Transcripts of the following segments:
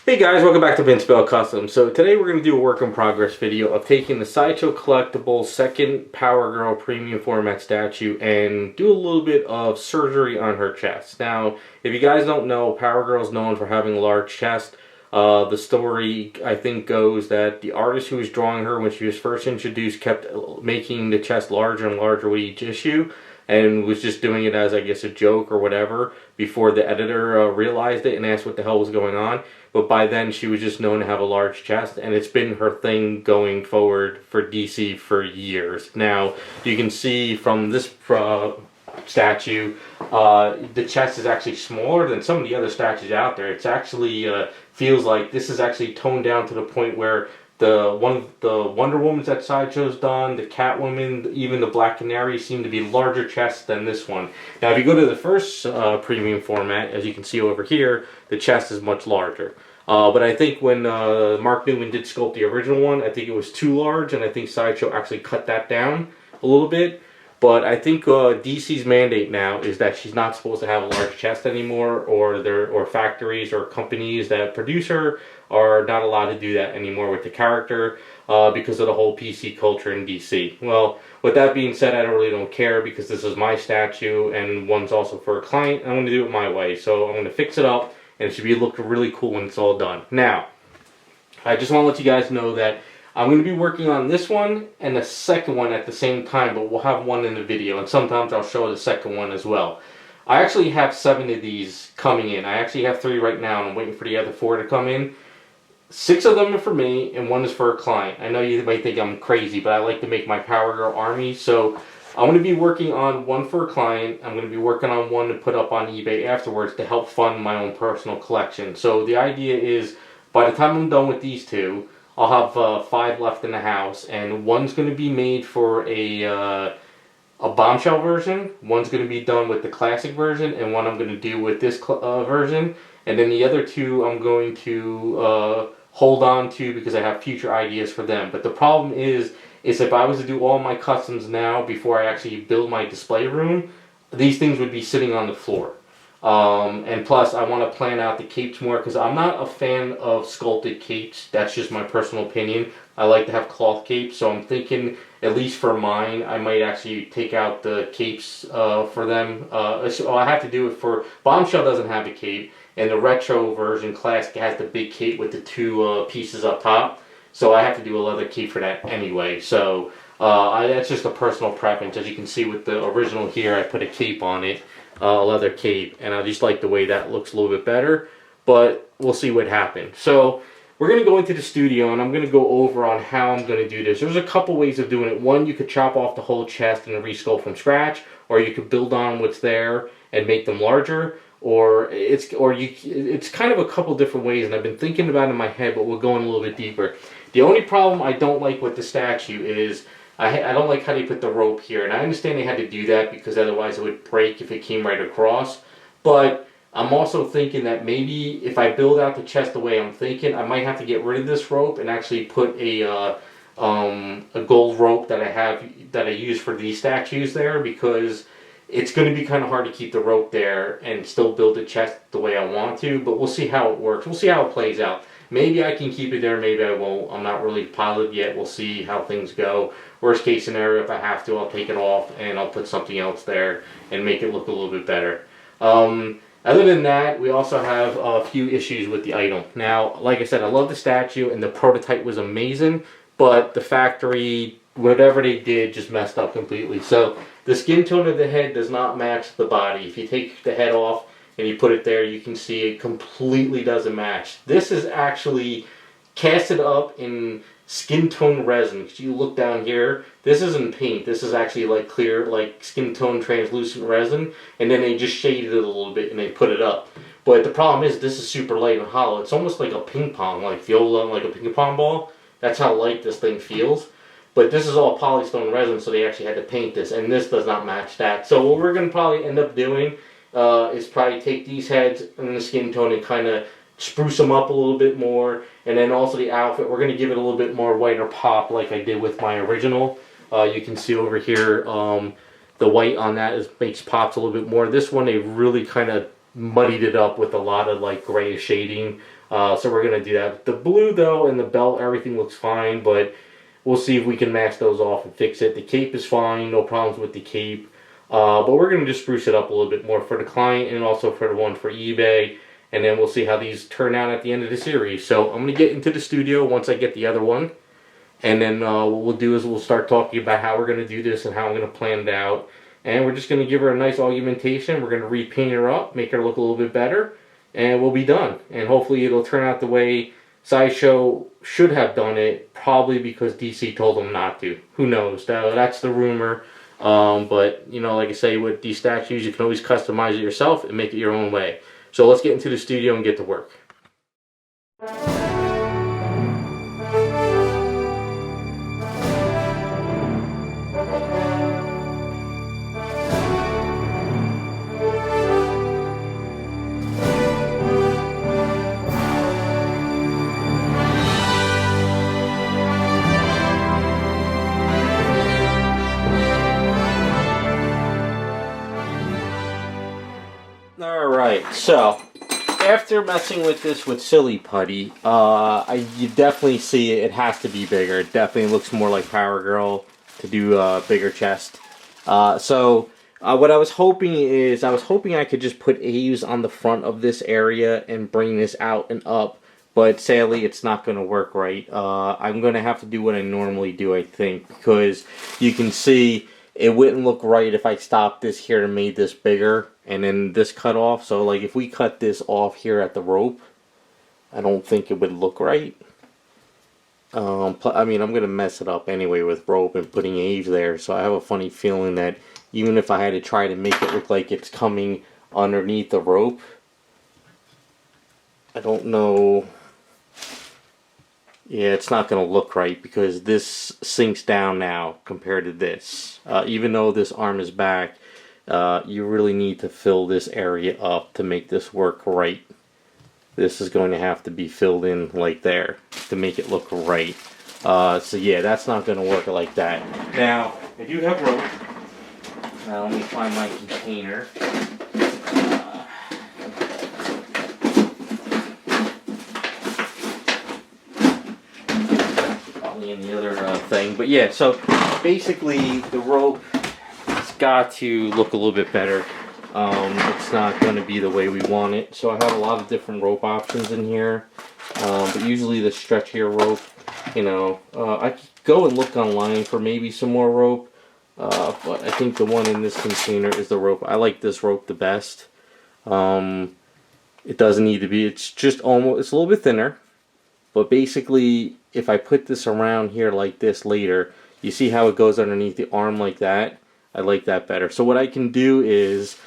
Hey guys, welcome back to Vince Bell Custom. So today we're going to do a work in progress video of taking the Sideshow Collectible second Power Girl premium format statue and do a little bit of surgery on her chest. Now, if you guys don't know, Power Girl is known for having a large chest. The story, I think, goes that the artist who was drawing her when she was first introduced kept making the chest larger and larger with each issue, and was just doing it as, I guess, a joke or whatever before the editor realized it and asked what the hell was going on. But by then she was just known to have a large chest, and it's been her thing going forward for DC for years. Now, you can see from this statue, the chest is actually smaller than some of the other statues out there. It's actually feels like this is actually toned down to the point where the Wonder Woman's that Sideshow's done, the Catwoman, even the Black Canary seem to be larger chests than this one. Now, if you go to the first premium format, as you can see over here, the chest is much larger. But I think when Mark Newman did sculpt the original one, I think it was too large, and I think Sideshow actually cut that down a little bit. But I think DC's mandate now is that she's not supposed to have a large chest anymore, or factories or companies that produce her are not allowed to do that anymore with the character because of the whole PC culture in DC. Well, with that being said, I really don't care because this is my statue and one's also for a client. I'm going to do it my way, so I'm going to fix it up and it should be looking really cool when it's all done. Now, I just want to let you guys know that I'm going to be working on this one and the second one at the same time, but we'll have one in the video, and sometimes I'll show the second one as well. I actually have 7 of these coming in. I actually have 3 right now, and I'm waiting for the other 4 to come in. 6 of them are for me, and 1 is for a client. I know you might think I'm crazy, but I like to make my Power Girl army, so I'm going to be working on 1 for a client. I'm going to be working on 1 to put up on eBay afterwards to help fund my own personal collection. So the idea is, by the time I'm done with these 2, I'll have 5 left in the house, and 1's going to be made for a bombshell version, 1's going to be done with the classic version, and 1 I'm going to do with this version, and then the other 2 I'm going to hold on to because I have future ideas for them. But the problem is if I was to do all my customs now before I actually build my display room, these things would be sitting on the floor. And plus, I want to plan out the capes more because I'm not a fan of sculpted capes. That's just my personal opinion. I like to have cloth capes, so I'm thinking, at least for mine, I might actually take out the capes for them. So I have to do it for... Bombshell doesn't have a cape, and the retro version classic has the big cape with the 2 pieces up top. So I have to do a leather cape for that anyway. So that's just a personal preference. As you can see with the original here, I put a cape on it. A leather cape, and I just like the way that looks a little bit better, but we'll see what happens. So we're going to go into the studio, and I'm going to go over on how I'm going to do this. There's a couple ways of doing it. One, you could chop off the whole chest and resculpt from scratch, or you could build on what's there and make them larger, or it's kind of a couple different ways, and I've been thinking about it in my head, but we'll go in a little bit deeper. The only problem I don't like with the statue is I don't like how they put the rope here, and I understand they had to do that because otherwise it would break if it came right across, but I'm also thinking that maybe if I build out the chest the way I'm thinking, I might have to get rid of this rope and actually put a gold rope that I use for these statues there, because it's going to be kind of hard to keep the rope there and still build the chest the way I want to, but we'll see how it works. We'll see how it plays out. Maybe I can keep it there, maybe I won't. I'm not really positive yet. We'll see how things go. Worst case scenario, if I have to, I'll take it off and I'll put something else there and make it look a little bit better. Other than that, we also have a few issues with the item. Now, like I said, I love the statue and the prototype was amazing, but the factory, whatever they did, just messed up completely. So the skin tone of the head does not match the body. If you take the head off and you put it there, you can see it completely doesn't match. This is actually casted up in skin tone resin. You look down here, this isn't paint, this is actually like clear, like skin tone translucent resin, and then they just shaded it a little bit and they put it up. But the problem is this is super light and hollow. It's almost like a ping pong, like viola, like a ping pong ball. That's how light this thing feels. But this is all polystone resin, so they actually had to paint this, and this does not match that. So what we're going to probably end up doing is probably take these heads and the skin tone and kind of spruce them up a little bit more, and then also the outfit, we're going to give it a little bit more whiter pop like I did with my original. You can see over here the white on that makes pops a little bit more. This one they really kind of muddied it up with a lot of like grayish shading So we're going to do that. The blue, though, and the belt, everything looks fine, but we'll see if we can mask those off and fix it. The cape is fine, no problems with the cape. But we're going to just spruce it up a little bit more for the client and also for the one for eBay. And then we'll see how these turn out at the end of the series. So I'm going to get into the studio once I get the other one. And then what we'll do is we'll start talking about how we're going to do this and how I'm going to plan it out. And we're just going to give her a nice augmentation. We're going to repaint her up, make her look a little bit better. And we'll be done. And hopefully it'll turn out the way Sideshow should have done it. Probably because DC told them not to. Who knows? That's the rumor. But, you know, like I say, with these statues, you can always customize it yourself and make it your own way. So let's get into the studio and get to work. Alright, so after messing with this with Silly Putty, you definitely see it has to be bigger. It definitely looks more like Power Girl to do a bigger chest. So what I was hoping is, I could just put eaves on the front of this area and bring this out and up. But sadly, it's not going to work right. I'm going to have to do what I normally do, I think, because you can see it wouldn't look right if I stopped this here and made this bigger and then this cut off. So like if we cut this off here at the rope, I don't think it would look right. I mean, I'm going to mess it up anyway with rope and putting eaves there. So I have a funny feeling that even if I had to try to make it look like it's coming underneath the rope, I don't know. Yeah, it's not going to look right because this sinks down now compared to this. Even though this arm is back, you really need to fill this area up to make this work right. This is going to have to be filled in like there to make it look right. So yeah, that's not going to work like that. Now, I do have rope. Now let me find my container. In the other thing, but yeah, so basically the rope has got to look a little bit better. It's not going to be the way we want it, so I have a lot of different rope options in here, but usually the stretchier rope, you know, I could go and look online for maybe some more rope, but I think the one in this container is the rope. I like this rope the best. It doesn't need to be, it's just almost, it's a little bit thinner. But basically, if I put this around here like this later, you see how it goes underneath the arm like that? I like that better. So what I can do is,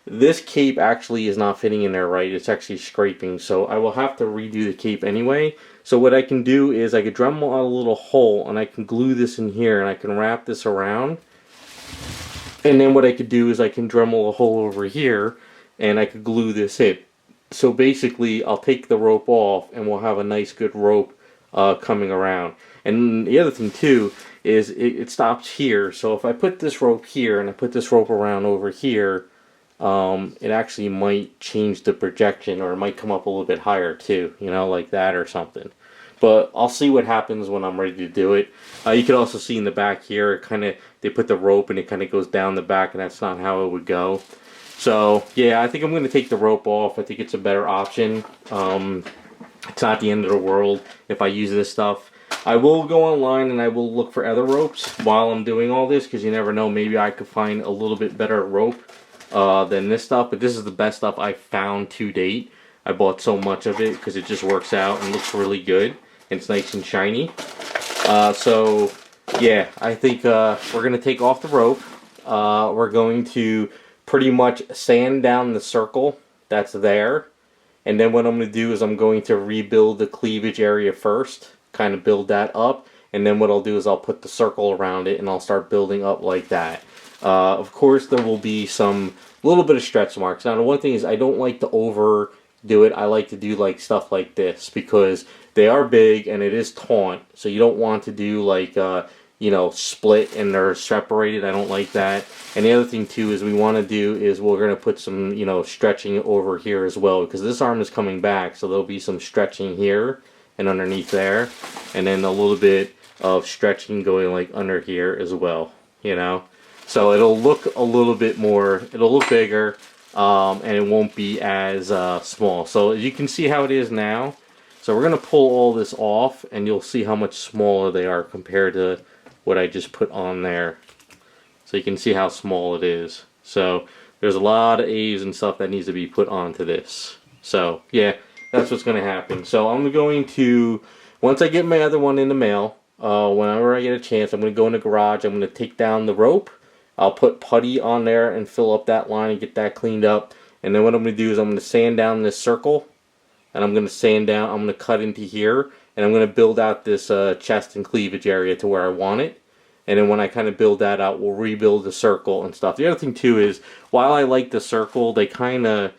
this cape actually is not fitting in there right. It's actually scraping. So I will have to redo the cape anyway. So what I can do is I could Dremel out a little hole and I can glue this in here and I can wrap this around. And then what I could do is I can Dremel a hole over here and I could glue this in. So basically, I'll take the rope off and we'll have a nice good rope coming around. And the other thing too is it stops here. So if I put this rope here and I put this rope around over here, it actually might change the projection, or it might come up a little bit higher too, you know, like that or something. But I'll see what happens when I'm ready to do it. You can also see in the back here, they put the rope and it kind of goes down the back, and that's not how it would go. So, yeah, I think I'm going to take the rope off. I think it's a better option. It's not the end of the world if I use this stuff. I will go online and I will look for other ropes while I'm doing all this, because you never know, maybe I could find a little bit better rope than this stuff. But this is the best stuff I've found to date. I bought so much of it because it just works out and looks really good. And it's nice and shiny. So, yeah, I think we're going to take off the rope. We're going to pretty much sand down the circle that's there, and then what I'm going to do is I'm going to rebuild the cleavage area first, kind of build that up, and then what I'll do is I'll put the circle around it and I'll start building up like that. Of course there will be some little bit of stretch marks. Now the one thing is I don't like to overdo it. I like to do like stuff like this because they are big and it is taunt, so you don't want to do like you know, split and they're separated. I don't like that. And the other thing too is we want to do is we're going to put some, you know, stretching over here as well, because this arm is coming back, so there'll be some stretching here and underneath there, and then a little bit of stretching going like under here as well, you know. So it'll look a little bit more, it'll look bigger, and it won't be as small. So you can see how it is now. So we're going to pull all this off, and you'll see how much smaller they are compared to what I just put on there. So you can see how small it is. So there's a lot of A's and stuff that needs to be put onto this. So yeah, that's what's going to happen. So I'm going to, once I get my other one in the mail, whenever I get a chance, I'm going to go in the garage. I'm going to take down the rope. I'll put putty on there and fill up that line and get that cleaned up. And then what I'm going to do is I'm going to sand down this circle. And I'm going to sand down, I'm going to cut into here. And I'm going to build out this chest and cleavage area to where I want it. And then when I kind of build that out, we'll rebuild the circle and stuff. The other thing too is, while I like the circle, it kind of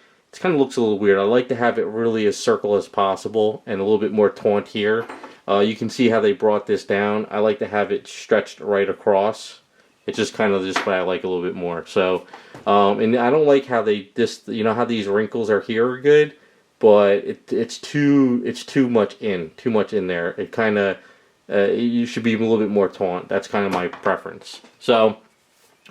looks a little weird. I like to have it really as circle as possible and a little bit more taunt here. You can see how they brought this down. I like to have it stretched right across. It's just kind of just what I like a little bit more. So, and I don't like how you know how these wrinkles are here are good, but it's too much in there. It kind of you should be a little bit more taunt. That's kind of my preference. So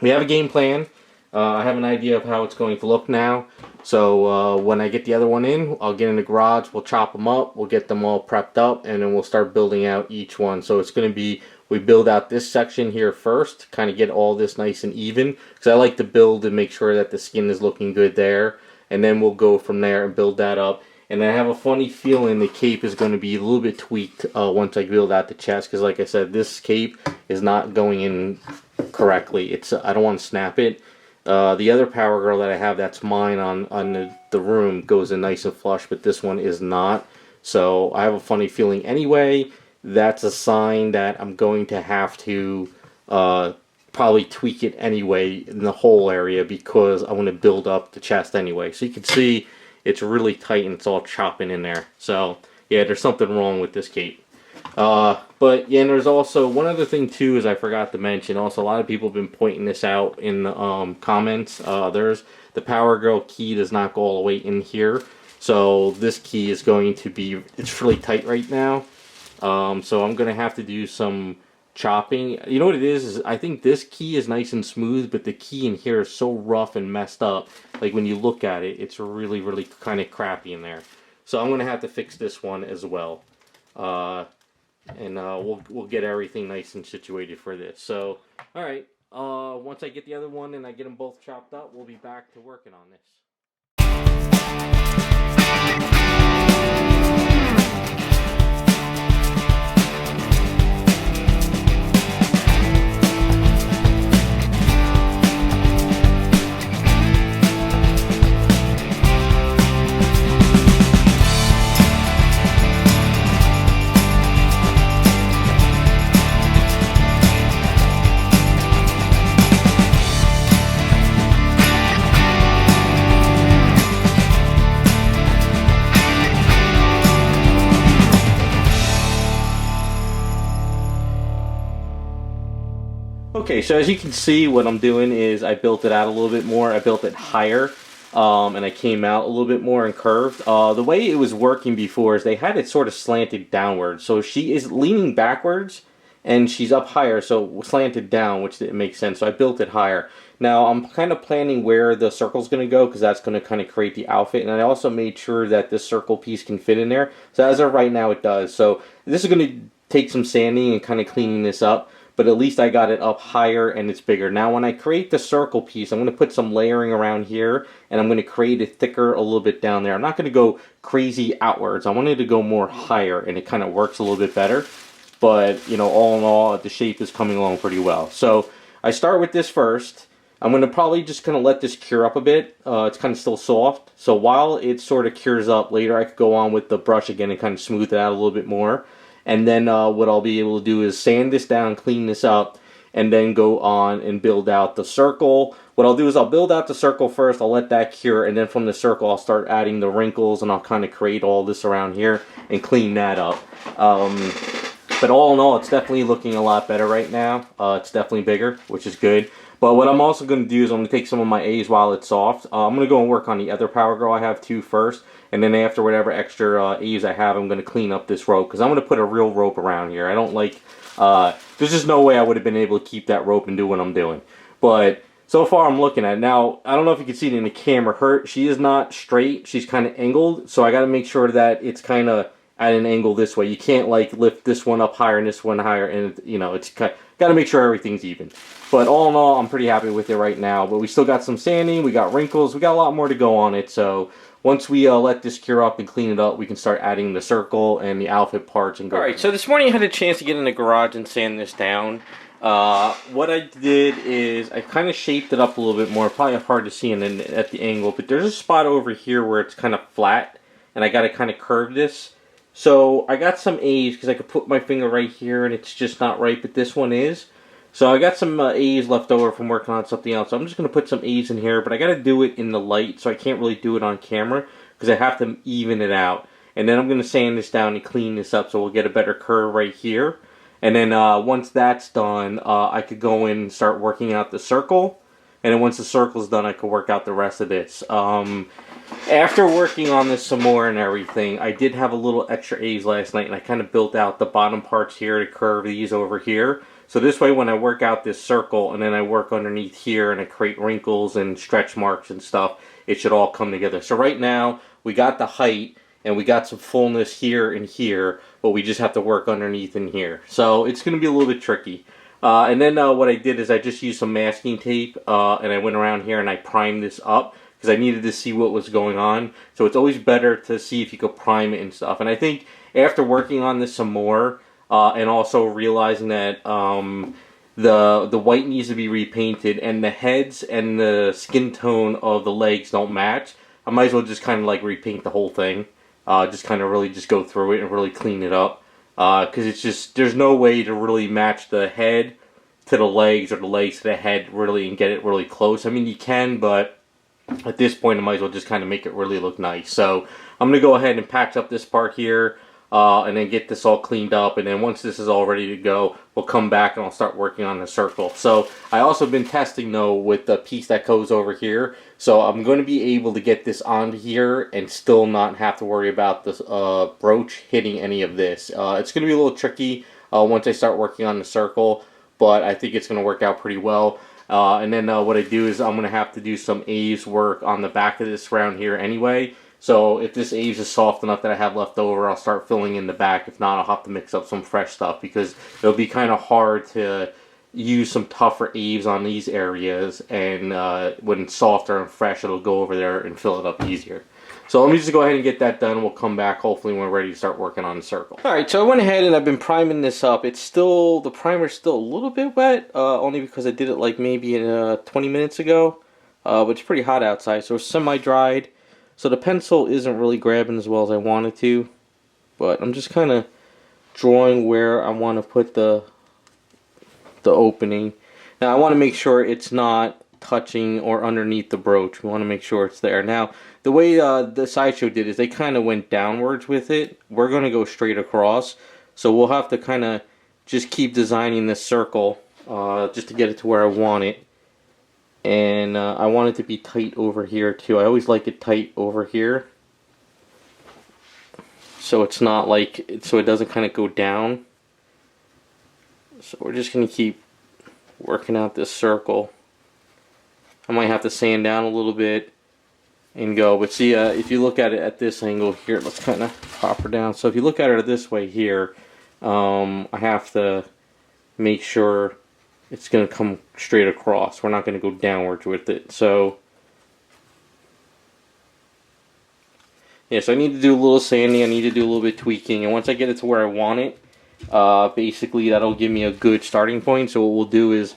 we have a game plan. I have an idea of how it's going to look now. So when I get the other one in, I'll get in the garage, we'll chop them up, we'll get them all prepped up, and then we'll start building out each one. So it's going to be, we build out this section here first, kind of get all this nice and even, because I like to build and make sure that the skin is looking good there. And then we'll go from there and build that up. And I have a funny feeling the cape is going to be a little bit tweaked once I build out the chest, because like I said, this cape is not going in correctly. I don't want to snap it. The other Power Girl that I have that's mine on the room goes in nice and flush, but this one is not. So I have a funny feeling anyway. That's a sign that I'm going to have to probably tweak it anyway in the whole area, because I want to build up the chest anyway. So you can see it's really tight and it's all chopping in there. So yeah, there's something wrong with this cape. But yeah, and there's also one other thing too, is I forgot to mention. Also, a lot of people have been pointing this out in the comments. There's the Power Girl key does not go all the way in here, so this key is going to be, it's really tight right now. So I'm gonna have to do some chopping. You know what it is I think this key is nice and smooth, but the key in here is so rough and messed up. Like when you look at it, it's really kind of crappy in there. So I'm gonna have to fix this one as well. And we'll get everything nice and situated for this. So, all right. Once I get the other one and I get them both chopped up, we'll be back to working on this. Okay, so as you can see, what I'm doing is I built it out a little bit more. I built it higher, and I came out a little bit more and curved. The way it was working before is they had it sort of slanted downward. So she is leaning backwards, and she's up higher, so slanted down, which it makes sense. So I built it higher. Now, I'm kind of planning where the circle's going to go, because that's going to kind of create the outfit. And I also made sure that this circle piece can fit in there. So as of right now, it does. So this is going to take some sanding and kind of cleaning this up. But at least I got it up higher and it's bigger. Now when I create the circle piece, I'm going to put some layering around here, and I'm going to create it thicker a little bit down there. I'm not going to go crazy outwards. I wanted to go more higher, and it kind of works a little bit better. But, you know, all in all, the shape is coming along pretty well. So I start with this first. I'm going to probably just kind of let this cure up a bit. It's kind of still soft. So while it sort of cures up, later I could go on with the brush again and kind of smooth it out a little bit more. And then what I'll be able to do is sand this down, clean this up, and then go on and build out the circle. What I'll do is I'll build out the circle first, I'll let that cure, and then from the circle I'll start adding the wrinkles, and I'll kind of create all this around here and clean that up. But all in all, it's definitely looking a lot better right now. It's definitely bigger, which is good. But what I'm also going to do is I'm going to take some of my A's while it's soft. I'm going to go and work on the other Power Girl I have too first. And then after whatever extra A's I have, I'm going to clean up this rope. Because I'm going to put a real rope around here. I don't like... there's just no way I would have been able to keep that rope and do what I'm doing. But so far I'm looking at it. Now, I don't know if you can see it in the camera. She is not straight. She's kind of angled. So I got to make sure that it's kind of at an angle this way. You can't like lift this one up higher and this one higher. And, you know, it's got to make sure everything's even. But all in all, I'm pretty happy with it right now. But we still got some sanding. We got wrinkles. We got a lot more to go on it. So once we let this cure up and clean it up, we can start adding the circle and the outfit parts and go. Alright, so this morning I had a chance to get in the garage and sand this down. What I did is I kind of shaped it up a little bit more. Probably hard to see at the angle, but there's a spot over here where it's kind of flat, and I got to kind of curve this. So I got some A's because I could put my finger right here, and it's just not right, but this one is. So I got some A's left over from working on something else. So I'm just going to put some A's in here, but I got to do it in the light, so I can't really do it on camera because I have to even it out. And then I'm going to sand this down and clean this up so we'll get a better curve right here. And then once that's done, I could go in and start working out the circle. And then once the circle's done, I could work out the rest of this. After working on this some more and everything, I did have a little extra A's last night, and I kind of built out the bottom parts here to curve these over here. So this way, when I work out this circle, and then I work underneath here, and I create wrinkles and stretch marks and stuff, it should all come together. So right now, we got the height, and we got some fullness here and here, but we just have to work underneath in here. So it's going to be a little bit tricky. And then what I did is I just used some masking tape, and I went around here and I primed this up because I needed to see what was going on. So it's always better to see if you could prime it and stuff. And I think after working on this some more, and also realizing that the white needs to be repainted and the heads and the skin tone of the legs don't match, I might as well just kind of like repaint the whole thing. Just kind of really just go through it and really clean it up. Because it's just, there's no way to really match the head to the legs or the legs to the head really and get it really close. I mean, you can, but at this point I might as well just kind of make it really look nice. So I'm going to go ahead and patch up this part here. And then get this all cleaned up, and then once this is all ready to go, we'll come back and I'll start working on the circle. So I also been testing though with the piece that goes over here, so I'm going to be able to get this onto here and still not have to worry about this brooch hitting any of this. It's going to be a little tricky once I start working on the circle, but I think it's going to work out pretty well. And then what I do is I'm going to have to do some A's work on the back of this round here anyway. So if this A's is soft enough that I have left over, I'll start filling in the back. If not, I'll have to mix up some fresh stuff because it'll be kind of hard to use some tougher A's on these areas. And when it's softer and fresh, it'll go over there and fill it up easier. So let me just go ahead and get that done. We'll come back hopefully when we're ready to start working on the circle. Alright, so I went ahead and I've been priming this up. It's still, the primer's still a little bit wet, only because I did it like maybe 20 minutes ago. But it's pretty hot outside, so it's semi-dried. So the pencil isn't really grabbing as well as I wanted to, but I'm just kind of drawing where I want to put the opening. Now I want to make sure it's not touching or underneath the brooch. We want to make sure it's there. Now the way the Sideshow did is they kind of went downwards with it. We're going to go straight across, so we'll have to kind of just keep designing this circle just to get it to where I want it. And I want it to be tight over here too. I always like it tight over here, so it's not like, so it doesn't kind of go down. So we're just going to keep working out this circle. I might have to sand down a little bit and go, but see, if you look at it at this angle here, let's kind of pop her down. So if you look at it this way here, I have to make sure it's going to come straight across. We're not going to go downwards with it. So, yeah, so I need to do a little sanding. I need to do a little bit of tweaking. And once I get it to where I want it, basically that'll give me a good starting point. So what we'll do is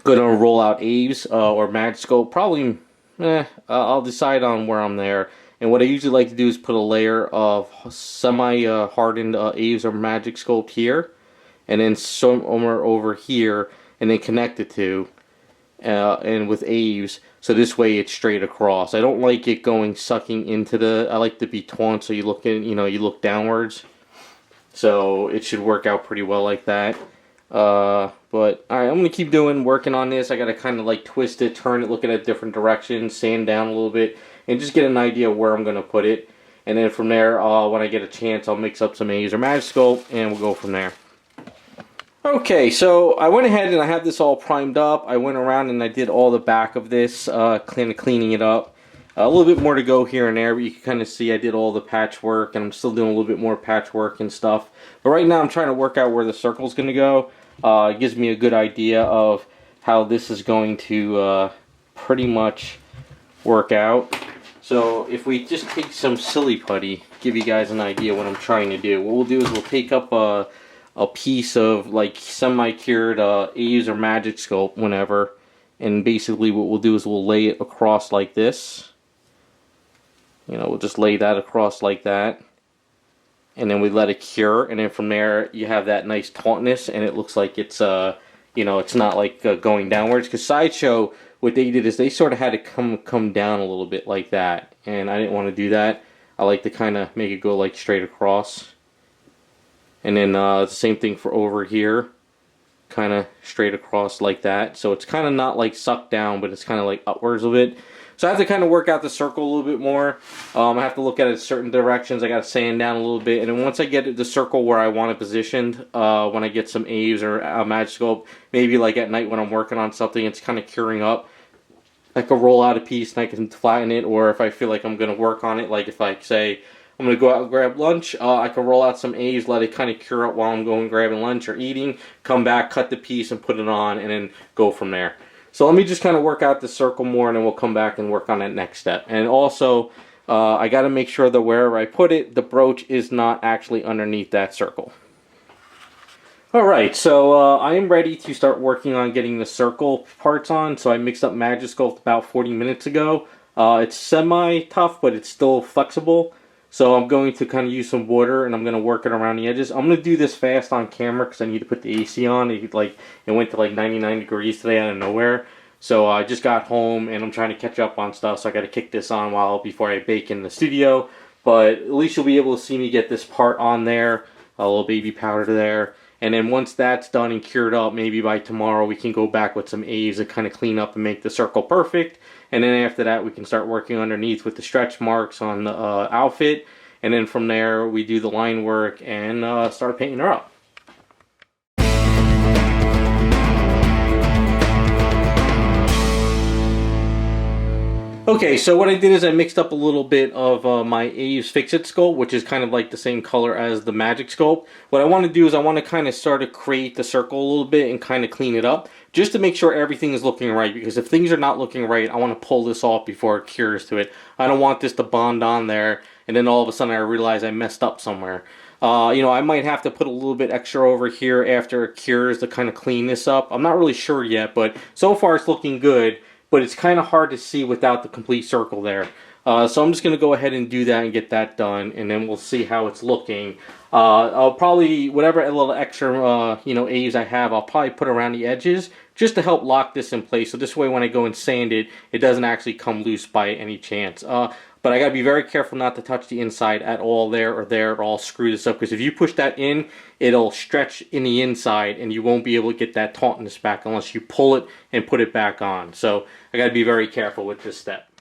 going to roll out A's or Magic Scope. Probably, I'll decide on where I'm there. And what I usually like to do is put a layer of semi-hardened A's or Magic Scope here. And then somewhere over here, and then connect the two, and with A's, so this way it's straight across. I don't like it going sucking into the. I like to be taunt, so you look in, you know, you look downwards. So it should work out pretty well like that. But alright, I'm going to keep working on this. I got to kind of like twist it, turn it, look at it different directions, sand down a little bit, and just get an idea of where I'm going to put it. And then from there, when I get a chance, I'll mix up some A's or Magic Sculpt, and we'll go from there. Okay, so I went ahead and I have this all primed up. I went around and I did all the back of this, kind of cleaning it up. A little bit more to go here and there, but you can kind of see I did all the patchwork, and I'm still doing a little bit more patchwork and stuff. But right now I'm trying to work out where the circle's going to go. It gives me a good idea of how this is going to pretty much work out. So if we just take some silly putty, give you guys an idea what I'm trying to do. What we'll do is we'll take up a piece of like semi-cured A's or Magic Sculpt, whenever, and basically what we'll do is we'll lay it across like this. You know, we'll just lay that across like that, and then we let it cure, and then from there you have that nice tautness, and it looks like it's you know, it's not like going downwards. Because Sideshow, what they did is they sort of had to come down a little bit like that, and I didn't want to do that. I like to kind of make it go like straight across. And then the same thing for over here, kind of straight across like that. So it's kind of not like sucked down, but it's kind of like upwards a bit. So I have to kind of work out the circle a little bit more. I have to look at it certain directions. I got to sand down a little bit. And then once I get the circle where I want it positioned, when I get some A's or a Magic Sculpt, maybe like at night when I'm working on something, it's kind of curing up, I can roll out a piece and I can flatten it. Or if I feel like I'm going to work on it, like if I say I'm going to go out and grab lunch, I can roll out some A's, let it kind of cure up while I'm going grabbing lunch or eating, come back, cut the piece and put it on, and then go from there. So let me just kind of work out the circle more, and then we'll come back and work on that next step. And also, I got to make sure that wherever I put it, the brooch is not actually underneath that circle. Alright, so I am ready to start working on getting the circle parts on. So I mixed up Magic Sculpt about 40 minutes ago. It's semi-tough, but it's still flexible. So I'm going to kind of use some water, and I'm going to work it around the edges. I'm going to do this fast on camera because I need to put the AC on. It went to like 99 degrees today out of nowhere. So I just got home, and I'm trying to catch up on stuff, so I got to kick this on before I bake in the studio. But at least you'll be able to see me get this part on there, a little baby powder there. And then once that's done and cured up, maybe by tomorrow we can go back with some A's and kind of clean up and make the circle perfect. And then after that we can start working underneath with the stretch marks on the outfit. And then from there we do the line work and start painting her up. Okay, so what I did is I mixed up a little bit of my A's Fix-It sculpt, which is kind of like the same color as the Magic Sculpt. What I want to do is I want to kind of start to create the circle a little bit and kind of clean it up, just to make sure everything is looking right, because if things are not looking right, I want to pull this off before it cures to it. I don't want this to bond on there, and then all of a sudden I realize I messed up somewhere. You know, I might have to put a little bit extra over here after it cures to kind of clean this up. I'm not really sure yet, but so far it's looking good. But it's kind of hard to see without the complete circle there. So I'm just going to go ahead and do that and get that done, and then we'll see how it's looking. I'll probably, whatever little extra, you know, A's I have, I'll probably put around the edges just to help lock this in place. So this way when I go and sand it, it doesn't actually come loose by any chance. But I got to be very careful not to touch the inside at all there, or I'll screw this up. Because if you push that in, it'll stretch in the inside, and you won't be able to get that tautness back unless you pull it and put it back on. So I got to be very careful with this step.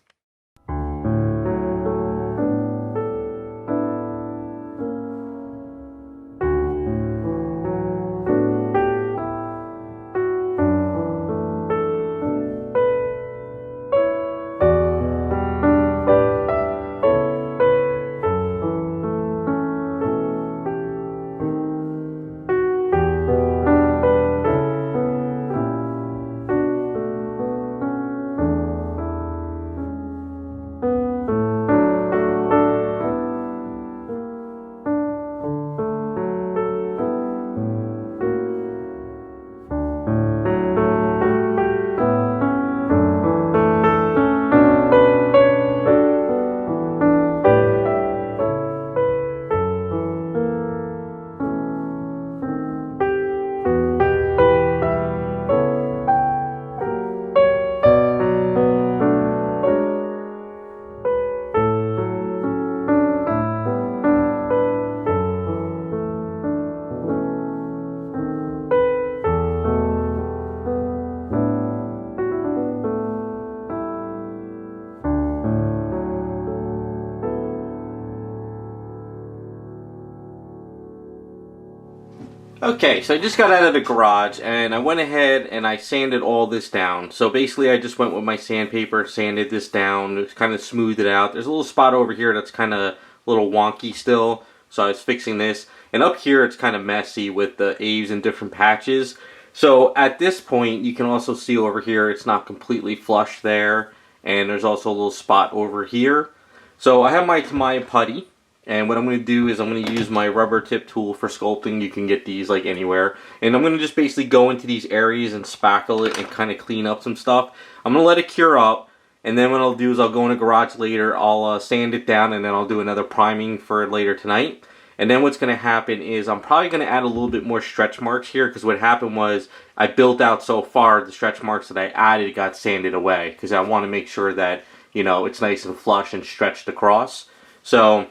Okay, so I just got out of the garage and I went ahead and I sanded all this down. So basically I just went with my sandpaper, sanded this down, kind of smoothed it out. There's a little spot over here that's kind of a little wonky still, so I was fixing this. And up here it's kind of messy with the eaves and different patches. So at this point you can also see over here it's not completely flush there. And there's also a little spot over here. So I have my Tamiya putty. And what I'm going to do is I'm going to use my rubber tip tool for sculpting. You can get these like anywhere. And I'm going to just basically go into these areas and spackle it and kind of clean up some stuff. I'm going to let it cure up. And then what I'll do is I'll go in the garage later. I'll sand it down and then I'll do another priming for later tonight. And then what's going to happen is I'm probably going to add a little bit more stretch marks here. Because what happened was I built out so far the stretch marks that I added got sanded away. Because I want to make sure that, you know, it's nice and flush and stretched across. So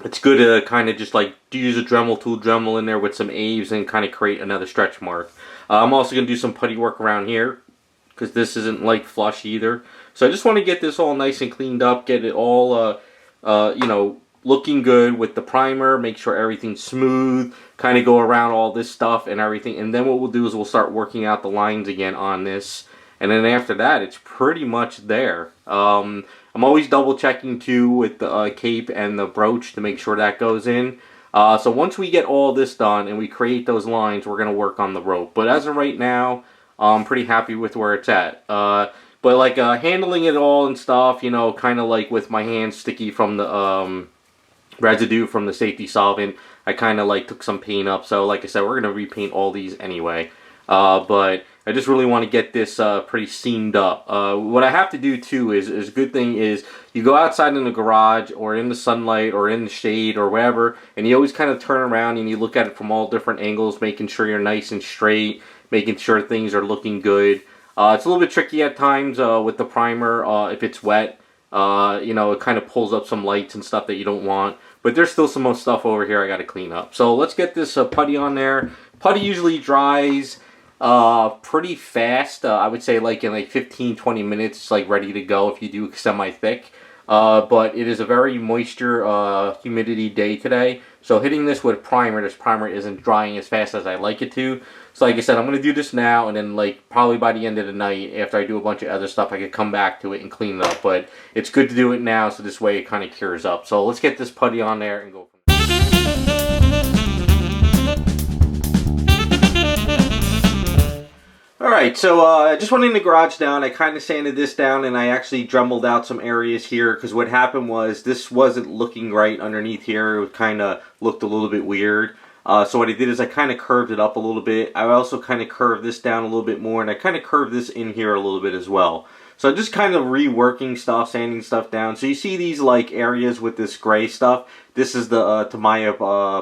it's good to kind of just like use a Dremel tool, Dremel in there with some eaves and kind of create another stretch mark. I'm also going to do some putty work around here because this isn't like flush either. So I just want to get this all nice and cleaned up, get it all, you know, looking good with the primer, make sure everything's smooth, kind of go around all this stuff and everything. And then what we'll do is we'll start working out the lines again on this. And then after that, it's pretty much there. I'm always double checking too with the cape and the brooch to make sure that goes in. So once we get all this done and we create those lines, we're going to work on the rope. But as of right now, I'm pretty happy with where it's at. But like handling it all and stuff, you know, kind of like with my hands sticky from the residue from the safety solvent, I kind of like took some paint up. So like I said, we're going to repaint all these anyway. But I just really want to get this pretty seamed up. What I have to do too is a good thing is you go outside in the garage or in the sunlight or in the shade or wherever, and you always kind of turn around and you look at it from all different angles, making sure you're nice and straight, making sure things are looking good. It's a little bit tricky at times with the primer if it's wet. You know, it kind of pulls up some lights and stuff that you don't want. But there's still some more stuff over here I got to clean up. So let's get this putty on there. Putty usually dries pretty fast. I would say like in like 15-20 minutes it's like ready to go if you do semi-thick. But it is a very moisture humidity day today, so hitting this with primer, this primer isn't drying as fast as I like it to. So like I said, I'm going to do this now, and then like probably by the end of the night after I do a bunch of other stuff I could come back to it and clean it up. But it's good to do it now so this way it kind of cures up. So let's get this putty on there and go from there. Alright, so I just went in the garage down. I kind of sanded this down and I actually dremeled out some areas here because what happened was this wasn't looking right underneath here. It kind of looked a little bit weird. So what I did is I kind of curved it up a little bit. I also kind of curved this down a little bit more, and I kind of curved this in here a little bit as well. So I'm just kind of reworking stuff, sanding stuff down. So you see these like areas with this gray stuff. This is the Tamiya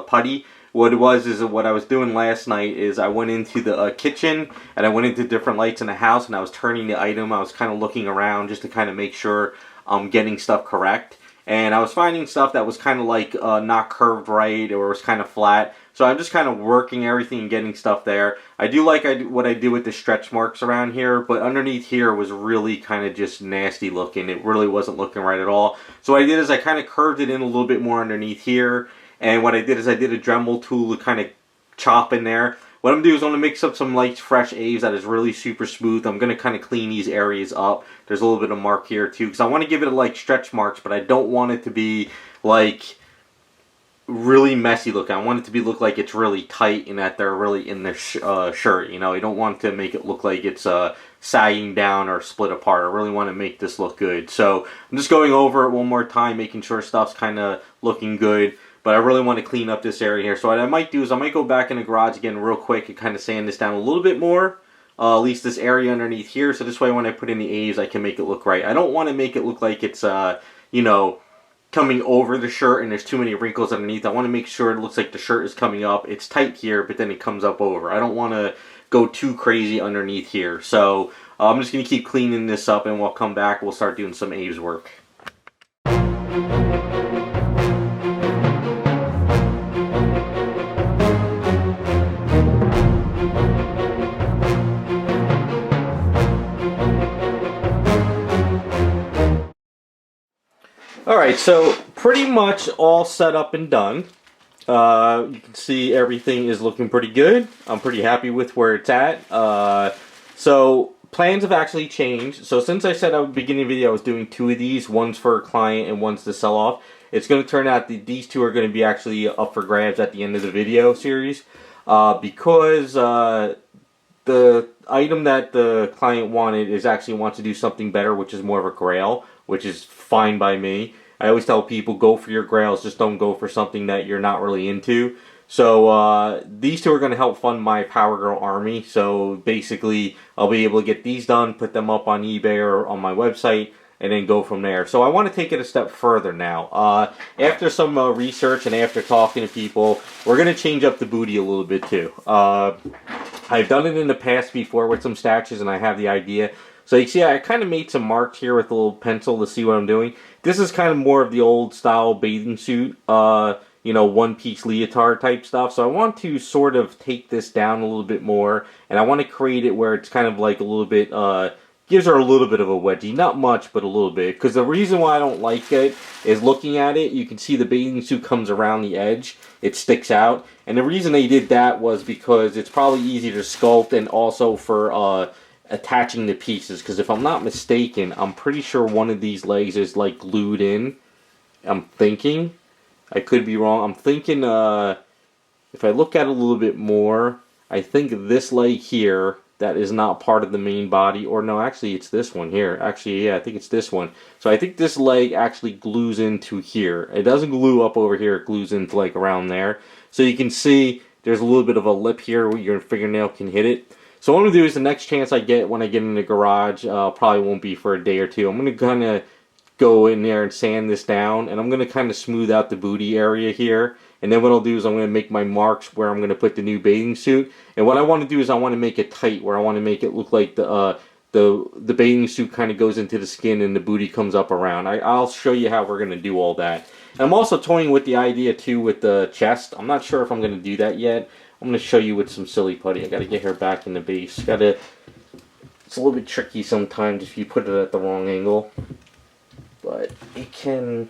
putty. What it was is what I was doing last night is I went into the kitchen and I went into different lights in the house and I was turning the item. I was kind of looking around just to kind of make sure I'm getting stuff correct. And I was finding stuff that was kind of like not curved right or was kind of flat. So I'm just kind of working everything and getting stuff there. I do like what I do with the stretch marks around here, but underneath here was really kind of just nasty looking. It really wasn't looking right at all. So what I did is I kind of curved it in a little bit more underneath here. And what I did is I did a Dremel tool to kind of chop in there. What I'm going to do is I'm going to mix up some light fresh eaves that is really super smooth. I'm going to kind of clean these areas up. There's a little bit of mark here too because I want to give it like stretch marks, but I don't want it to be like really messy looking. I want it to look like it's really tight and that they're really in their shirt. You know, I don't want to make it look like it's sagging down or split apart. I really want to make this look good. So I'm just going over it one more time, making sure stuff's kind of looking good. But I really want to clean up this area here. So what I might do is I might go back in the garage again real quick and kind of sand this down a little bit more. At least this area underneath here. So this way when I put in the eaves, I can make it look right. I don't want to make it look like it's, you know, coming over the shirt and there's too many wrinkles underneath. I want to make sure it looks like the shirt is coming up. It's tight here, but then it comes up over. I don't want to go too crazy underneath here. So I'm just going to keep cleaning this up and we'll come back. We'll start doing some eaves work. Alright, so pretty much all set up and done. You can see everything is looking pretty good. I'm pretty happy with where it's at. So plans have actually changed. So since I said at the beginning of the video I was doing 2 of these, one's for a client and one's to sell off, it's going to turn out that these 2 are going to be actually up for grabs at the end of the video series. Because the item that the client wanted is actually wants to do something better, which is more of a grail, which is fine by me. I always tell people, go for your grails, just don't go for something that you're not really into. So these 2 are going to help fund my Power Girl army. So basically, I'll be able to get these done, put them up on eBay or on my website, and then go from there. So I want to take it a step further now. After some research and after talking to people, we're going to change up the booty a little bit too. I've done it in the past before with some stashes, and I have the idea. So you see, I kind of made some marks here with a little pencil to see what I'm doing. This is kind of more of the old style bathing suit, you know, one-piece leotard type stuff. So I want to sort of take this down a little bit more, and I want to create it where it's kind of like a little bit, gives her a little bit of a wedgie. Not much, but a little bit. Because the reason why I don't like it is looking at it, you can see the bathing suit comes around the edge. It sticks out. And the reason they did that was because it's probably easier to sculpt, and also for attaching the pieces. Because if I'm not mistaken, I'm pretty sure one of these legs is like glued in. I'm thinking. I could be wrong. I'm thinking if I look at it a little bit more, I think this leg here, that is not part of the main body, or no, actually it's this one here. Actually, yeah, I think it's this one. So I think this leg actually glues into here. It doesn't glue up over here, it glues into like around there. So you can see there's a little bit of a lip here where your fingernail can hit it. So what I'm going to do is the next chance I get when I get in the garage, probably won't be for a day or 2. I'm going to kind of go in there and sand this down, and I'm going to kind of smooth out the booty area here. And then what I'll do is I'm going to make my marks where I'm going to put the new bathing suit. And what I want to do is I want to make it tight, where I want to make it look like the bathing suit kind of goes into the skin and the booty comes up around. I'll show you how we're going to do all that. And I'm also toying with the idea too with the chest. I'm not sure if I'm going to do that yet. I'm going to show you with some silly putty. I got to get her back in the base. It's a little bit tricky sometimes if you put it at the wrong angle. But it can...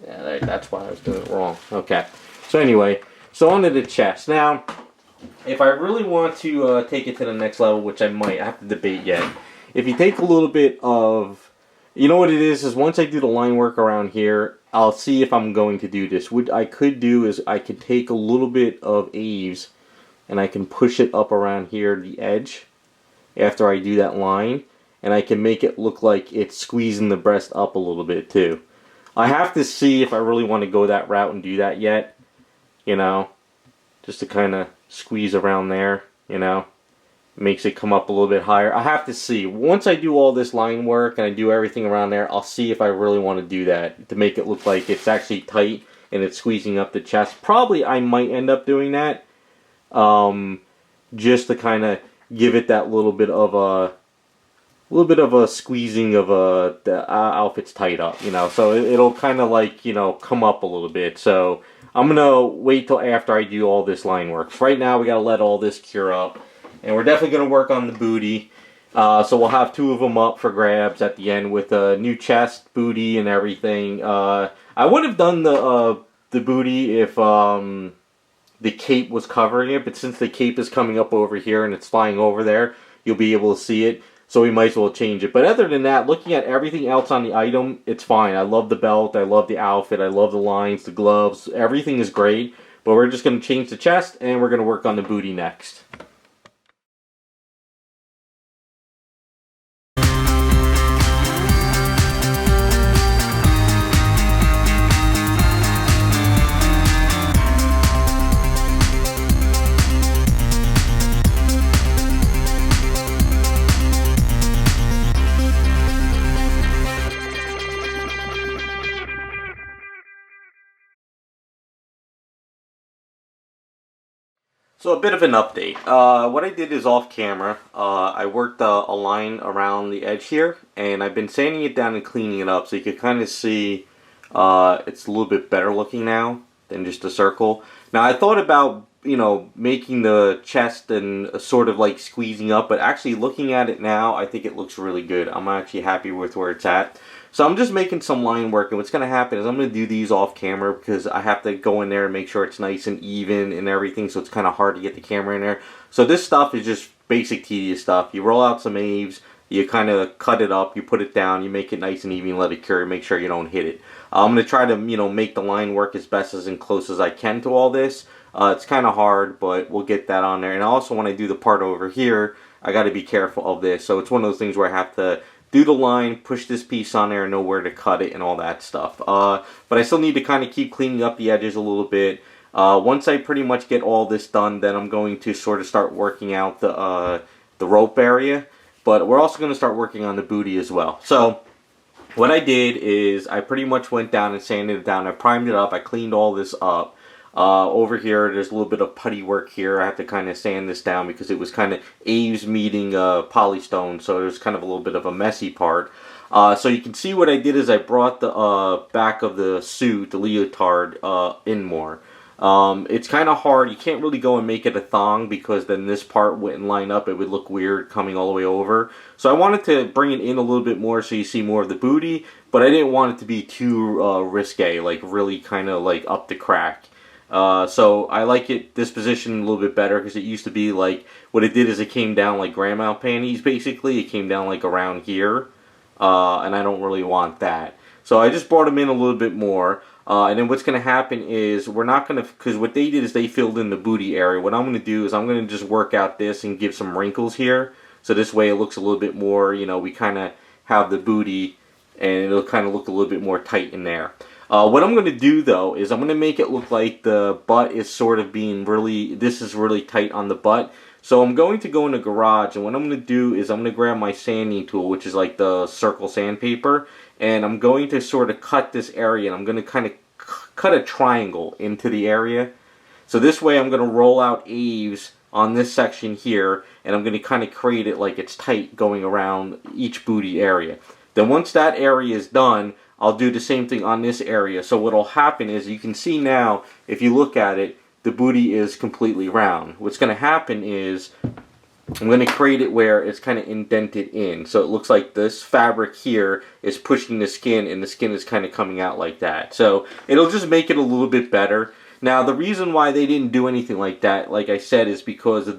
Yeah, that's why I was doing it wrong. Okay. So anyway, so onto the chest. Now, if I really want to take it to the next level, which I might, I have to debate yet. If you take a little bit of... You know what it is once I do the line work around here, I'll see if I'm going to do this. What I could do is I could take a little bit of Aves and I can push it up around here, the edge, after I do that line. And I can make it look like it's squeezing the breast up a little bit too. I have to see if I really want to go that route and do that yet. You know, just to kind of squeeze around there, you know. Makes it come up a little bit higher. I have to see. Once I do all this line work and I do everything around there, I'll see if I really want to do that. To make it look like it's actually tight and it's squeezing up the chest. Probably I might end up doing that. Just to kind of give it that little bit of a squeezing of the outfit's tight up, you know. So it'll kind of like, you know, come up a little bit. So I'm going to wait till after I do all this line work. So right now we got to let all this cure up. And we're definitely going to work on the booty. So we'll have 2 of them up for grabs at the end with a new chest, booty, and everything. I would have done the booty if the cape was covering it. But since the cape is coming up over here and it's flying over there, you'll be able to see it. So we might as well change it. But other than that, looking at everything else on the item, it's fine. I love the belt. I love the outfit. I love the lines, the gloves. Everything is great. But we're just going to change the chest and we're going to work on the booty next. So a bit of an update. What I did is off camera. I worked a line around the edge here, and I've been sanding it down and cleaning it up, so you can kind of see it's a little bit better looking now than just a circle. Now I thought about you know, making the chest and sort of like squeezing up, but actually looking at it now, I think it looks really good. I'm actually happy with where it's at. So I'm just making some line work, and what's going to happen is I'm going to do these off camera because I have to go in there and make sure it's nice and even and everything, so it's kind of hard to get the camera in there. So this stuff is just basic tedious stuff. You roll out some Aves, you kind of cut it up, you put it down, you make it nice and even, let it cure, make sure you don't hit it. I'm going to try to, you know, make the line work as best as and close as I can to all this. It's kind of hard, but we'll get that on there. And also when I do the part over here, I got to be careful of this. So it's one of those things where I have to do the line, push this piece on there, and know where to cut it and all that stuff. But I still need to kind of keep cleaning up the edges a little bit. Once I pretty much get all this done, then I'm going to sort of start working out the rope area. But we're also going to start working on the booty as well. So what I did is I pretty much went down and sanded it down. I primed it up. I cleaned all this up. Over here, there's a little bit of putty work here. I have to kind of sand this down because it was kind of Aves meeting polystone, so there's kind of a little bit of a messy part. So you can see what I did is I brought the back of the suit, the leotard, in more. It's kind of hard. You can't really go and make it a thong because then this part wouldn't line up. It would look weird coming all the way over. So I wanted to bring it in a little bit more so you see more of the booty, but I didn't want it to be too risque, like really kind of like up the crack. So I like it this position a little bit better because it used to be like, what it did is it came down like grandma panties basically. It came down like around here, and I don't really want that. So I just brought them in a little bit more, and then what's going to happen is we're not going to, because what they did is they filled in the booty area. What I'm going to do is I'm going to just work out this and give some wrinkles here. So this way it looks a little bit more, you know, we kind of have the booty and it'll kind of look a little bit more tight in there. What I'm going to do though is I'm going to make it look like the butt is sort of being really, this is really tight on the butt. So I'm going to go in the garage, and what I'm going to do is I'm going to grab my sanding tool, which is like the circle sandpaper, and I'm going to sort of cut this area, and I'm going to kind of cut a triangle into the area. So this way I'm going to roll out Aves on this section here, and I'm going to kind of create it like it's tight going around each booty area. Then once that area is done, I'll do the same thing on this area. So what will happen is, you can see now, if you look at it, the booty is completely round. What's going to happen is I'm going to create it where it's kind of indented in. So it looks like this fabric here is pushing the skin, and the skin is kind of coming out like that. So it'll just make it a little bit better. Now the reason why they didn't do anything like that, like I said, is because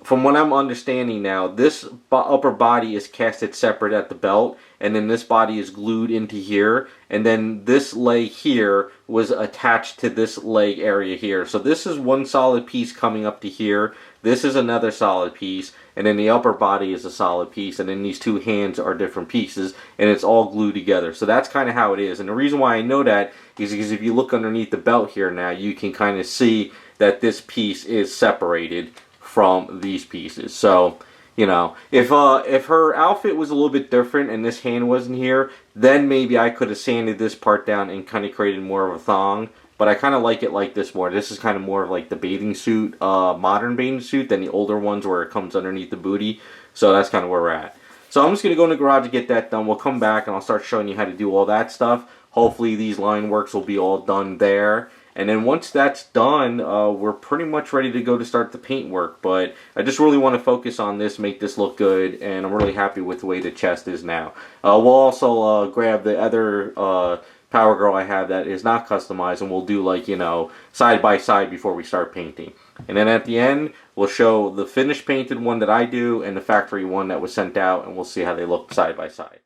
from what I'm understanding now, this upper body is casted separate at the belt, and then this body is glued into here, and then this leg here was attached to this leg area here. So this is one solid piece coming up to here, this is another solid piece, and then the upper body is a solid piece, and then these two hands are different pieces, and it's all glued together. So that's kind of how it is. And the reason why I know that is because if you look underneath the belt here now, you can kind of see that this piece is separated from these pieces. So, you know, if her outfit was a little bit different and this hand wasn't here, then maybe I could have sanded this part down and kind of created more of a thong. But I kind of like it like this more. This is kind of more of like the bathing suit, modern bathing suit, than the older ones where it comes underneath the booty. So that's kind of where we're at. So I'm just going to go in the garage to get that done. We'll come back and I'll start showing you how to do all that stuff. Hopefully these line works will be all done there. And then once that's done, we're pretty much ready to go to start the paint work. But I just really want to focus on this, make this look good, and I'm really happy with the way the chest is now. We'll also grab the other Power Girl I have that is not customized, and we'll do, like, you know, side by side before we start painting. And then at the end, we'll show the finished painted one that I do and the factory one that was sent out, and we'll see how they look side by side.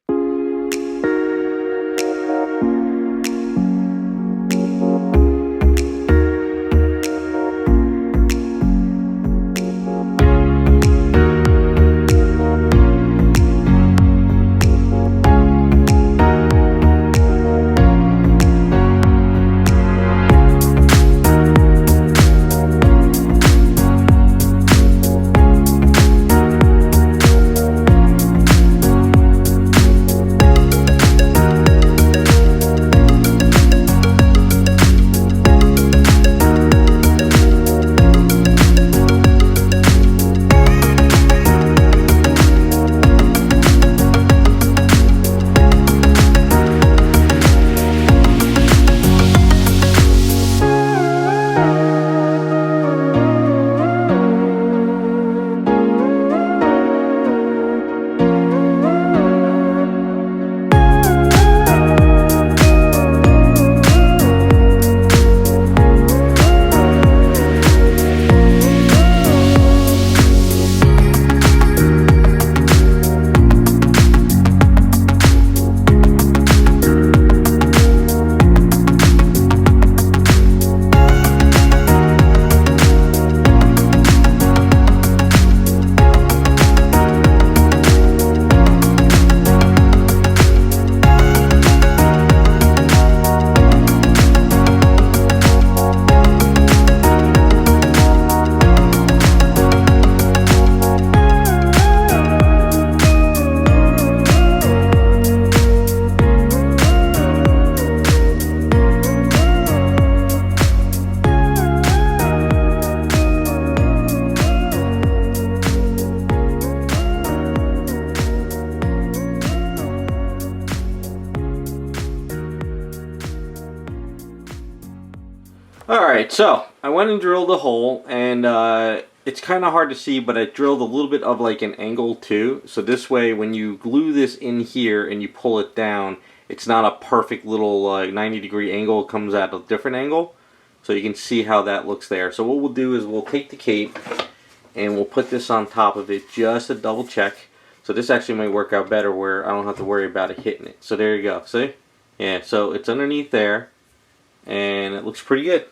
Alright, so I went and drilled a hole, and it's kind of hard to see, but I drilled a little bit of like an angle too. So this way, when you glue this in here and you pull it down, it's not a perfect little 90-degree angle. It comes at a different angle. So you can see how that looks there. So what we'll do is we'll take the cape and we'll put this on top of it just to double check. So this actually might work out better where I don't have to worry about it hitting it. So there you go. See? Yeah, so it's underneath there. And it looks pretty good.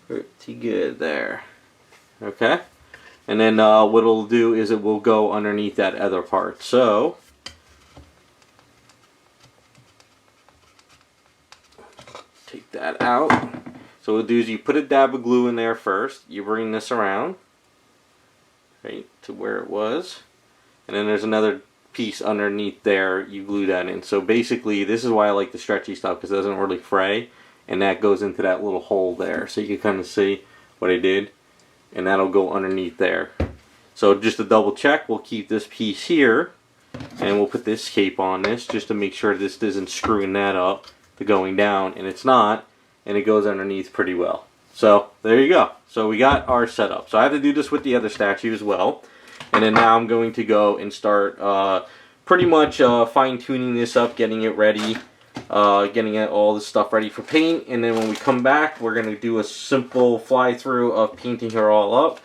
Pretty good there. Okay? And then what it'll do is it will go underneath that other part. So, take that out. So what we'll do is you put a dab of glue in there first. You bring this around. Right to where it was. And then there's another piece underneath there, you glue that in. So basically, this is why I like the stretchy stuff, because it doesn't really fray, and that goes into that little hole there. So you can kind of see what I did, and that'll go underneath there. So just to double check, we'll keep this piece here, and we'll put this cape on this, just to make sure this isn't screwing that up to going down, and it's not, and it goes underneath pretty well. So there you go. So we got our setup. So I have to do this with the other statue as well. And then now I'm going to go and start pretty much fine-tuning this up, getting it ready, getting all this stuff ready for paint. And then when we come back, we're going to do a simple fly-through of painting her all up.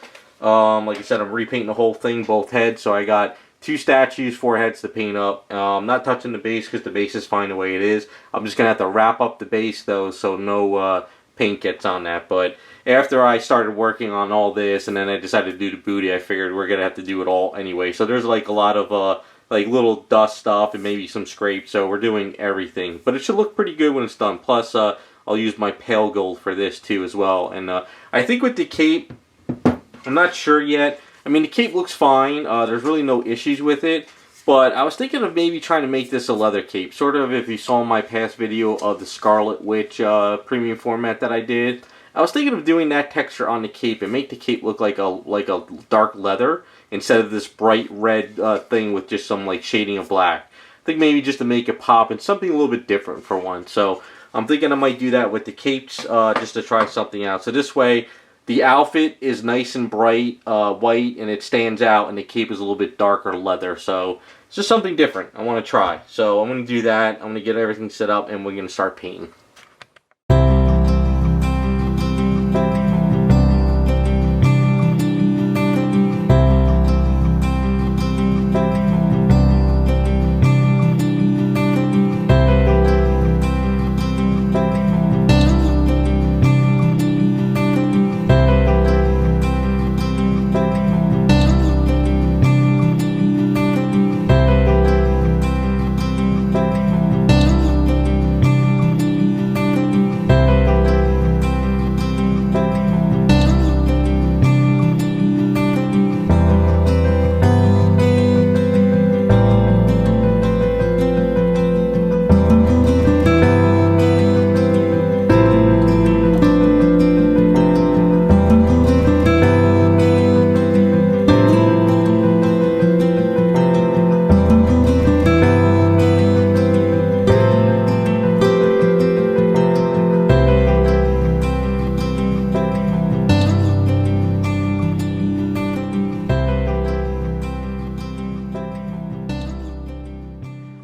Like I said, I'm repainting the whole thing, both heads. So I got 2 statues, 4 heads to paint up. I'm not touching the base because the base is fine the way it is. I'm just going to have to wrap up the base, though, so no paint gets on that. But after I started working on all this and then I decided to do the booty, I figured we're gonna have to do it all anyway. So there's like a lot of like little dust stuff and maybe some scrapes, so we're doing everything, but it should look pretty good when it's done. Plus I'll use my pale gold for this too as well. And I think with the cape, I'm not sure yet. I mean, the cape looks fine. There's really no issues with it. But I was thinking of maybe trying to make this a leather cape. Sort of if you saw my past video of the Scarlet Witch premium format that I did. I was thinking of doing that texture on the cape and make the cape look like a dark leather instead of this bright red thing with just some like shading of black. I think maybe just to make it pop and something a little bit different for one. So I'm thinking I might do that with the capes just to try something out. So this way the outfit is nice and bright white and it stands out, and the cape is a little bit darker leather. So it's just something different I want to try. So I'm going to do that. I'm going to get everything set up and we're going to start painting.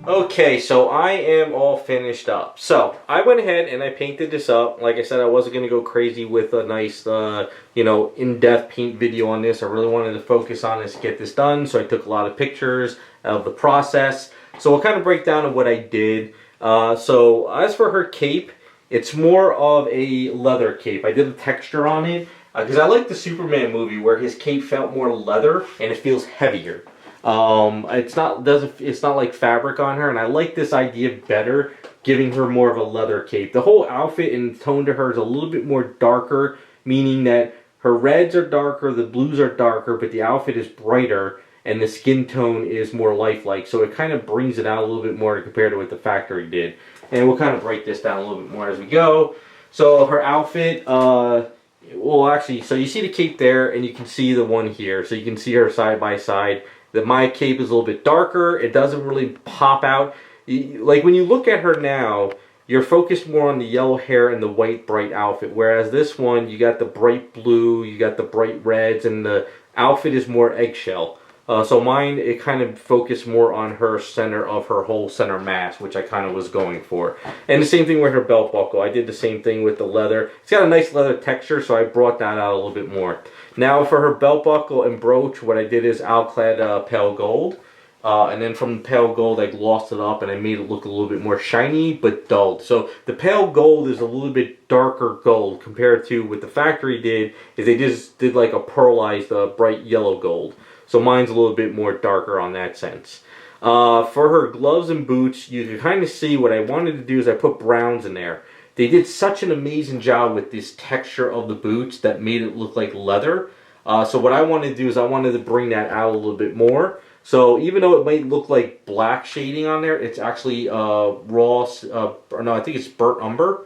Okay, so I am all finished up. So I went ahead and I painted this up. Like I said, I wasn't going to go crazy with a nice, you know, in-depth paint video on this. I really wanted to focus on this to get this done. So I took a lot of pictures of the process. So I'll kind of break down of what I did. So as for her cape, it's more of a leather cape. I did a texture on it because I like the Superman movie where his cape felt more leather and it feels heavier. It's not like fabric on her, and I like this idea better, giving her more of a leather cape. The whole outfit and tone to her is a little bit more darker, meaning that her reds are darker, the blues are darker, but the outfit is brighter, and the skin tone is more lifelike. So it kind of brings it out a little bit more compared to what the factory did. And we'll kind of break this down a little bit more as we go. So her outfit, well actually, so you see the cape there, and you can see the one here. So you can see her side by side. That my cape is a little bit darker. It doesn't really pop out. Like when you look at her now, you're focused more on the yellow hair and the white bright outfit, whereas this one, you got the bright blue, you got the bright reds, and the outfit is more eggshell. So mine, it kind of focused more on her center of her whole center mass, which I kind of was going for. And the same thing with her belt buckle. I did the same thing with the leather. It's got a nice leather texture, so I brought that out a little bit more. Now for her belt buckle and brooch, what I did is Alclad pale gold. And then from the pale gold, I glossed it up and I made it look a little bit more shiny, but dulled. So the pale gold is a little bit darker gold compared to what the factory did, is they just did like a pearlized bright yellow gold. So mine's a little bit more darker on that sense. For her gloves and boots, you can kind of see what I wanted to do is I put browns in there. They did such an amazing job with this texture of the boots that made it look like leather. So what I wanted to do is I wanted to bring that out a little bit more. So even though it might look like black shading on there, it's actually no, I think it's burnt umber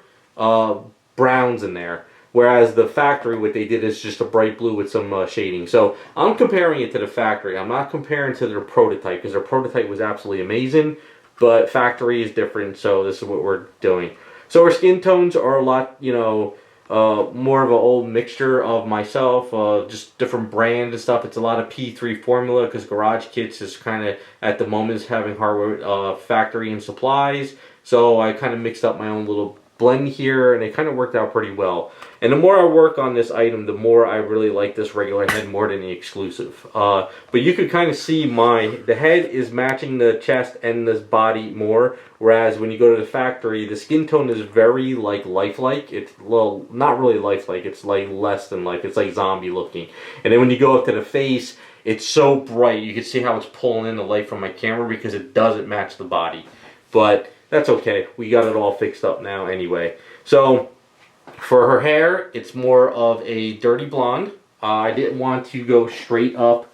browns in there. Whereas the factory, what they did is just a bright blue with some shading. So I'm comparing it to the factory. I'm not comparing to their prototype, because their prototype was absolutely amazing. But factory is different, so this is what we're doing. So our skin tones are a lot, you know, more of an old mixture of myself, just different brands and stuff. It's a lot of P3 formula, because Garage Kits is kind of, at the moment, is having hardware factory and supplies. So I kind of mixed up my own little blend here, and it kind of worked out pretty well. And the more I work on this item, the more I really like this regular head more than the exclusive. But you could kind of see the head is matching the chest and this body more, whereas when you go to the factory, the skin tone is very like lifelike. It's, well, not really lifelike, it's like less than life. It's like zombie looking. And then when you go up to the face, it's so bright. You can see how it's pulling in the light from my camera because it doesn't match the body. But that's okay. We got it all fixed up now anyway. So for her hair, it's more of a dirty blonde. I didn't want to go straight up,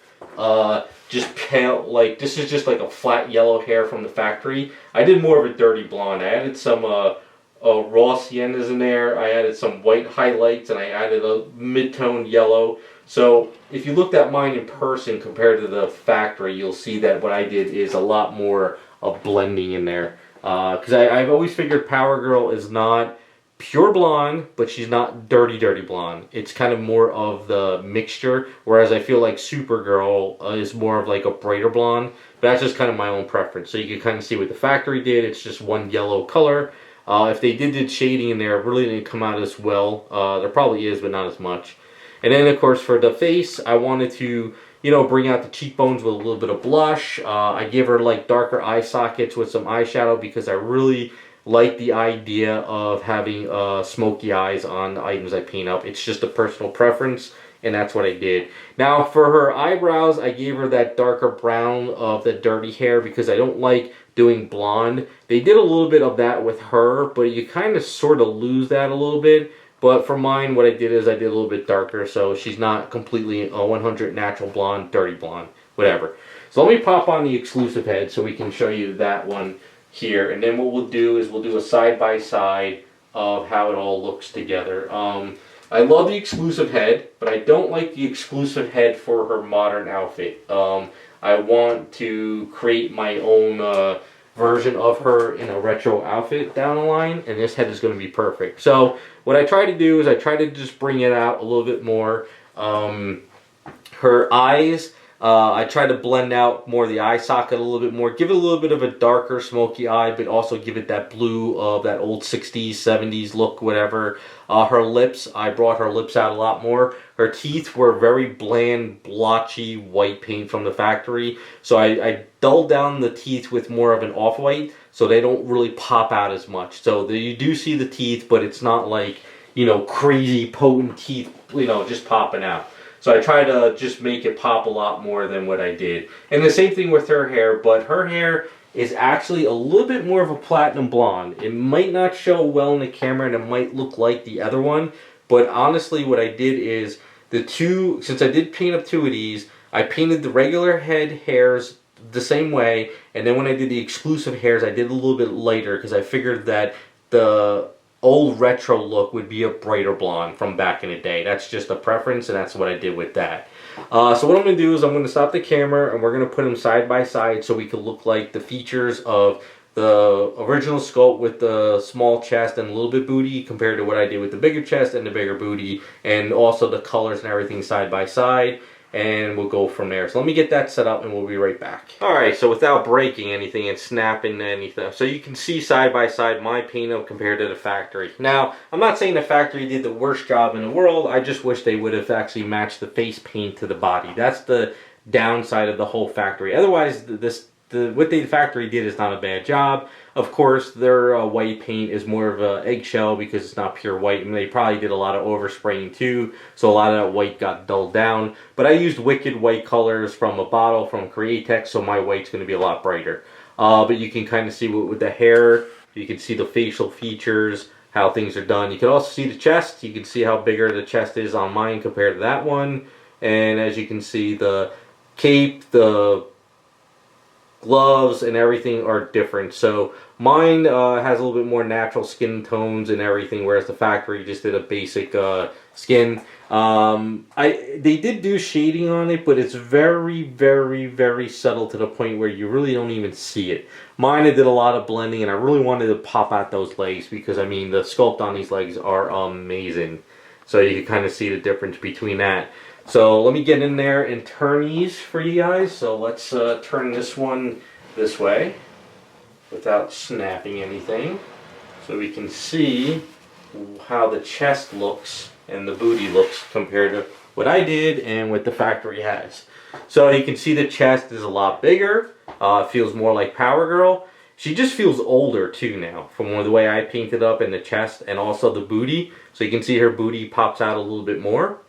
just pale, like this is just like a flat yellow hair from the factory. I did more of a dirty blonde. I added some raw siennas in there. I added some white highlights, and I added a mid-tone yellow. So if you looked at mine in person compared to the factory, you'll see that what I did is a lot more of blending in there. Because I've always figured Power Girl is not pure blonde, but she's not dirty blonde. It's kind of more of the mixture, whereas I feel like Supergirl is more of like a brighter blonde. But that's just kind of my own preference. So you can kind of see what the factory did. It's just one yellow color. If they did shading in there, it really didn't come out as well. There probably is, but not as much. And then, of course, for the face, I wanted to, you know, bring out the cheekbones with a little bit of blush. I give her like darker eye sockets with some eyeshadow because I really like the idea of having smoky eyes on the items I paint up. It's just a personal preference, and that's what I did. Now for her eyebrows, I gave her that darker brown of the dirty hair because I don't like doing blonde. They did a little bit of that with her, but you kind of sort of lose that a little bit. But for mine, what I did is I did a little bit darker, so she's not completely a 100 natural blonde, dirty blonde, whatever. So let me pop on the exclusive head so we can show you that one here. And then what we'll do is we'll do a side-by-side of how it all looks together. I love the exclusive head, but I don't like the exclusive head for her modern outfit. I want to create my own version of her in a retro outfit down the line, and this head is going to be perfect. So what I try to do is I try to just bring it out a little bit more. Her eyes, I try to blend out more of the eye socket a little bit more, give it a little bit of a darker smoky eye, but also give it that blue of that old 60s, 70s look, whatever. Her lips, I brought her lips out a lot more. Her teeth were very bland, blotchy white paint from the factory, so I dulled down the teeth with more of an off-white, so they don't really pop out as much. So you do see the teeth, but it's not like, you know, crazy potent teeth, you know, just popping out. So I try to just make it pop a lot more than what I did. And the same thing with her hair, but her hair is actually a little bit more of a platinum blonde. It might not show well in the camera and it might look like the other one, but honestly what I did is the two, since I did paint up two of these, I painted the regular head hairs the same way, and then when I did the exclusive hairs I did a little bit lighter because I figured that the old retro look would be a brighter blonde from back in the day. That's just a preference, and that's what I did with that. So what I'm going to do is I'm going to stop the camera and we're going to put them side by side so we can look like the features of the original sculpt with the small chest and a little bit booty compared to what I did with the bigger chest and the bigger booty, and also the colors and everything side by side, and we'll go from there. So let me get that set up and we'll be right back. Alright, so without breaking anything and snapping anything, so you can see side by side my paint up compared to the factory. Now, I'm not saying the factory did the worst job in the world, I just wish they would have actually matched the face paint to the body. That's the downside of the whole factory. Otherwise, what the factory did is not a bad job. Of course, their white paint is more of an eggshell because it's not pure white, and they probably did a lot of overspraying too, so a lot of that white got dulled down. But I used Wicked white colors from a bottle from Createx, so my white's going to be a lot brighter. But you can kind of see with the hair, you can see the facial features, how things are done. You can also see the chest. You can see how bigger the chest is on mine compared to that one. And as you can see, the cape, the gloves and everything are different. So mine has a little bit more natural skin tones and everything, whereas the factory just did a basic skin. They did do shading on it, but it's very, very, very subtle to the point where you really don't even see it. Mine, I did a lot of blending, and I really wanted to pop out those legs because, I mean, the sculpt on these legs are amazing. So you can kind of see the difference between that. So let me get in there and turn these for you guys. So let's turn this one this way without snapping anything, so we can see how the chest looks and the booty looks compared to what I did and what the factory has. So you can see the chest is a lot bigger. It feels more like Power Girl. She just feels older too now from the way I painted up in the chest and also the booty. So you can see her booty pops out a little bit more.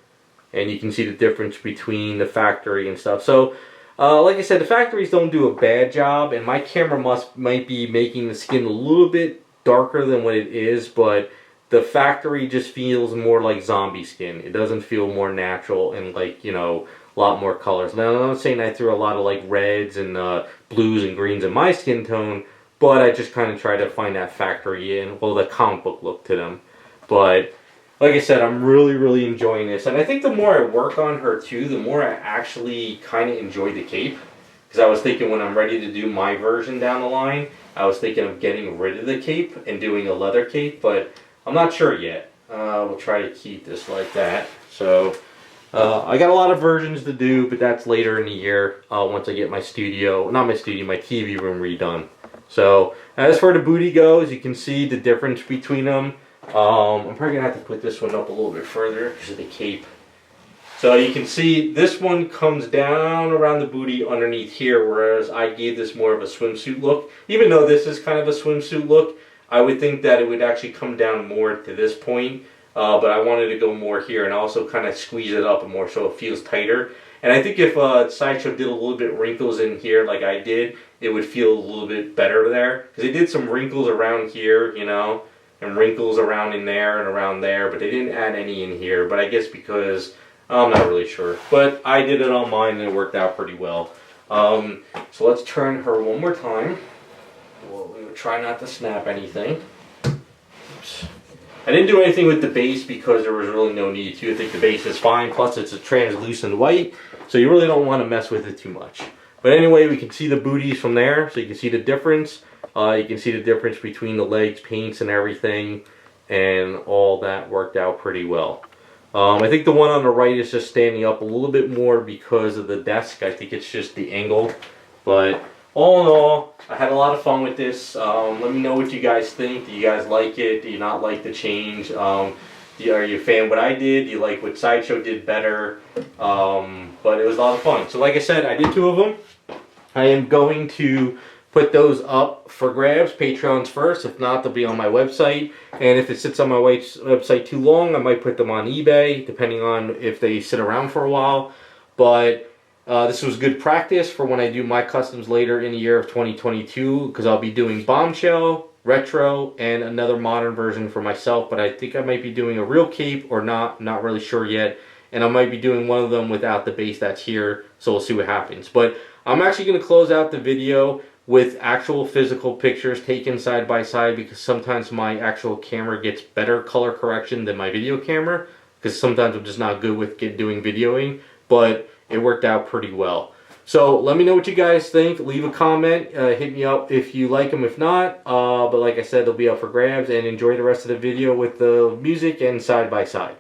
And you can see the difference between the factory and stuff. So, like I said, the factories don't do a bad job, and my camera might be making the skin a little bit darker than what it is, but the factory just feels more like zombie skin. It doesn't feel more natural and like, you know, a lot more colors. Now, I'm not saying I threw a lot of like reds and blues and greens in my skin tone, but I just kind of try to find that factory in, well, the comic book look to them. But like I said, I'm really, really enjoying this. And I think the more I work on her too, the more I actually kind of enjoy the cape. Because I was thinking when I'm ready to do my version down the line, I was thinking of getting rid of the cape and doing a leather cape. But I'm not sure yet. We'll try to keep this like that. So I got a lot of versions to do, but that's later in the year once I get my studio, not my studio, my TV room redone. So as for the booty goes, you can see the difference between them. I'm probably going to have to put this one up a little bit further because of the cape. So you can see this one comes down around the booty underneath here, whereas I gave this more of a swimsuit look. Even though this is kind of a swimsuit look, I would think that it would actually come down more to this point. But I wanted to go more here and also kind of squeeze it up more so it feels tighter. And I think if Sideshow did a little bit wrinkles in here like I did, it would feel a little bit better there. Because they did some wrinkles around here, you know, and wrinkles around in there and around there, but they didn't add any in here. But I guess because, I'm not really sure. But I did it on mine and it worked out pretty well. So let's turn her one more time. Well, we would try not to snap anything. Oops. I didn't do anything with the base because there was really no need to. I think the base is fine, plus it's a translucent white, so you really don't want to mess with it too much. But anyway, we can see the booties from there, so you can see the difference. You can see the difference between the legs, paints, and everything, and all that worked out pretty well. I think the one on the right is just standing up a little bit more because of the desk. I think it's just the angle. But all in all, I had a lot of fun with this. Let me know what you guys think. Do you guys like it? Do you not like the change? Are you a fan of what I did? Do you like what Sideshow did better? But it was a lot of fun. So like I said, I did 2 of them. I am going to put those up for grabs. Patreon's first. If not, they'll be on my website. And if it sits on my website too long, I might put them on eBay, depending on if they sit around for a while. But this was good practice for when I do my customs later in the year of 2022, because I'll be doing Bombshell, Retro, and another modern version for myself. But I think I might be doing a real cape or not really sure yet. And I might be doing one of them without the base that's here, so we'll see what happens. But I'm actually going to close out the video with actual physical pictures taken side by side, because sometimes my actual camera gets better color correction than my video camera, because sometimes I'm just not good with doing videoing, but it worked out pretty well. So let me know what you guys think. Leave a comment. Hit me up if you like them. If not, but like I said, they'll be up for grabs. And enjoy the rest of the video with the music and side by side.